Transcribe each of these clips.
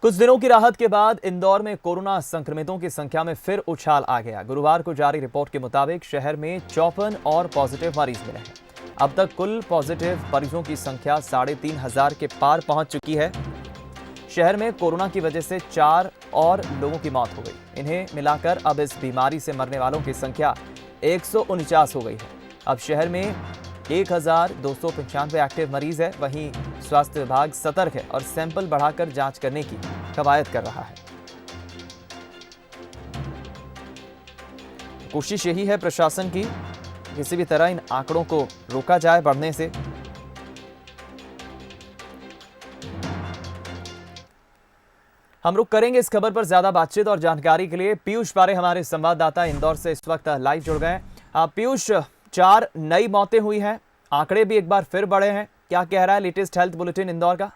कुछ दिनों की राहत के बाद इंदौर में कोरोना संक्रमितों की संख्या में फिर उछाल आ गया। गुरुवार को जारी रिपोर्ट के मुताबिक शहर में 54 और पॉजिटिव मरीज मिले हैं। अब तक कुल पॉजिटिव मरीजों की संख्या 3,500 के पार पहुंच चुकी है। शहर में कोरोना की वजह से 4 और लोगों की मौत हो गई। इन्हें मिलाकर अब इस बीमारी से मरने वालों की संख्या 149 हो गई है। अब शहर में 1,295 एक्टिव मरीज है। वहीं स्वास्थ्य विभाग सतर्क है और सैंपल बढ़ाकर जांच करने की कवायद कर रहा है। कोशिश यही है प्रशासन की, किसी भी तरह इन आंकड़ों को रोका जाए बढ़ने से। हम रुक करेंगे इस खबर पर ज्यादा बातचीत और जानकारी के लिए पीयूष पारे हमारे संवाददाता इंदौर से इस वक्त लाइव जुड़ गए हैं। पीयूष, 4 नई मौतें हुई हैं, आंकड़े भी एक बार फिर बढ़े हैं, क्या कह रहा है लेटेस्ट हेल्थ बुलेटिन इंदौर का?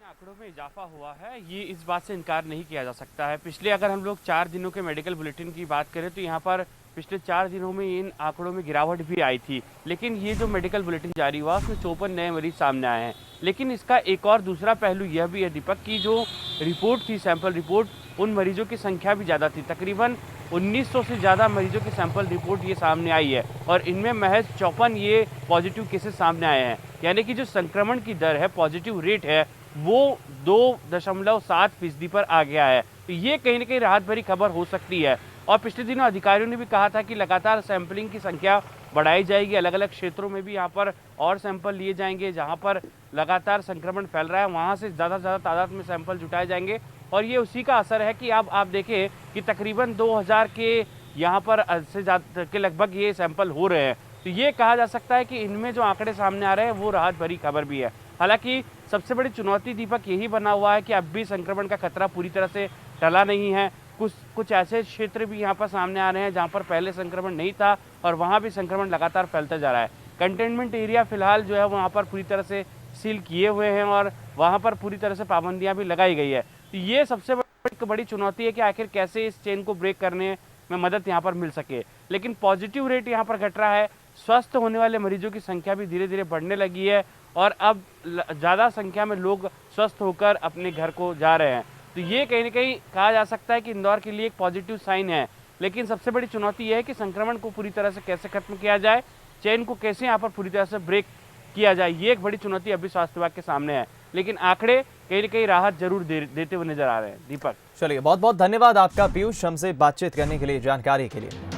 आंकड़ों में इजाफा हुआ है, ये इस बात से इनकार नहीं किया जा सकता है। पिछले अगर हम लोग 4 दिनों के मेडिकल बुलेटिन की बात करें तो यहाँ पर पिछले 4 दिनों में इन आंकड़ों में गिरावट भी आई थी, लेकिन ये जो मेडिकल बुलेटिन जारी हुआ उसमें 54 नए मरीज सामने आए हैं। लेकिन इसका एक और दूसरा पहलू यह भी है दीपक की जो रिपोर्ट थी, सैंपल रिपोर्ट, उन मरीजों की संख्या भी ज़्यादा थी। तकरीबन 1900 से ज़्यादा मरीजों की सैंपल रिपोर्ट ये सामने आई है और इनमें महज 54 ये पॉजिटिव केसेस सामने आए हैं। यानी कि जो संक्रमण की दर है, पॉजिटिव रेट है, वो 2.7% पर आ गया है। तो ये कहीं ना कहीं राहत भरी खबर हो सकती है। और पिछले दिनों अधिकारियों ने भी कहा था कि लगातार सैंपलिंग की संख्या बढ़ाई जाएगी, अलग अलग क्षेत्रों में भी यहाँ पर और सैंपल लिए जाएंगे। जहाँ पर लगातार संक्रमण फैल रहा है वहाँ से ज़्यादा से ज़्यादा तादाद में सैंपल जुटाए जाएंगे। और ये उसी का असर है कि अब आप देखें कि तकरीबन 2000 के यहाँ पर से ज़्यादा के लगभग ये सैंपल हो रहे हैं। तो ये कहा जा सकता है कि इनमें जो आंकड़े सामने आ रहे हैं वो राहत भरी खबर भी है। हालांकि सबसे बड़ी चुनौती दीपक यही बना हुआ है कि अब भी संक्रमण का खतरा पूरी तरह से टला नहीं है। कुछ ऐसे क्षेत्र भी यहाँ पर सामने आ रहे हैं जहाँ पर पहले संक्रमण नहीं था और वहाँ भी संक्रमण लगातार फैलता जा रहा है। कंटेनमेंट एरिया फिलहाल जो है वहाँ पर पूरी तरह से सील किए हुए हैं और वहाँ पर पूरी तरह से पाबंदियाँ भी लगाई गई है। तो ये सबसे बड़ी चुनौती है कि आखिर कैसे इस चेन को ब्रेक करने में मदद यहाँ पर मिल सके। लेकिन पॉजिटिव रेट यहाँ पर घट रहा है, स्वस्थ होने वाले मरीजों की संख्या भी धीरे धीरे बढ़ने लगी है और अब ज़्यादा संख्या में लोग स्वस्थ होकर अपने घर को जा रहे हैं। तो ये कहीं ना कहीं कहा जा सकता है कि इंदौर के लिए एक पॉजिटिव साइन है। लेकिन सबसे बड़ी चुनौती यह है कि संक्रमण को पूरी तरह से कैसे खत्म किया जाए, चेन को कैसे यहाँ पर पूरी तरह से ब्रेक किया जाए, ये एक बड़ी चुनौती अभी स्वास्थ्य विभाग के सामने है। लेकिन आंकड़े कहीं ना कहीं राहत जरूर देते हुए नजर आ रहे हैं। दीपक, चलिए, बहुत बहुत धन्यवाद आपका पीयूष, हमसे बातचीत करने के लिए, जानकारी के लिए।